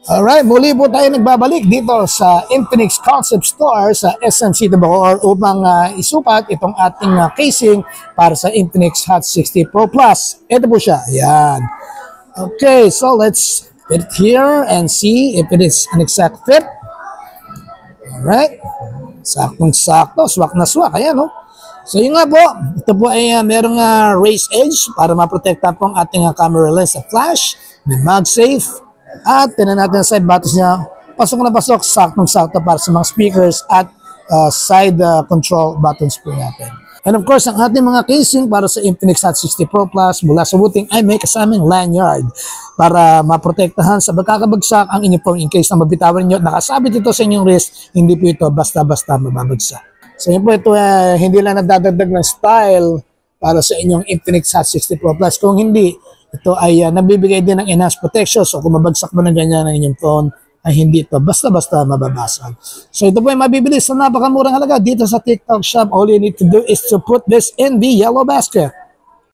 Alright, muli po tayo nagbabalik dito sa Infinix Concept Store sa SM City Bacoor upang isupat itong ating casing para sa Infinix Hot 60 Pro Plus. Ito po siya. Ayan. Okay, so let's put it here and see if it is an exact fit. Alright. Saktong-sakto. Swak na swak. Ayan, no? So yun nga po, ito po ay merong raised edge para maprotekta po ang ating camera lens sa flash. May MagSafe. At tinan natin ang side buttons niya. Pasok na pasok, saktong-sakto para sa mga speakers at side control buttons po natin. And of course, ang ating mga casing para sa Infinix Hot 60 Pro Plus mula sa booting ay may kasamang lanyard para maprotektahan sa pagkakabagsak ang inyong phone in case na mabitawan nyo. Nakasabit ito sa inyong wrist, hindi po ito basta-basta mababagsak. So yun po, ito hindi lang nadadagdag ng style para sa inyong Infinix Hot 60 Pro Plus. Kung hindi, ito ay nabibigay din ng enhanced protection. So kung mabagsak mo ng ganyan ng inyong phone, ay hindi ito basta-basta mababasag. So ito po ay mabibili sa napakamurang halaga dito sa TikTok Shop. All you need to do is to put this in the yellow basket.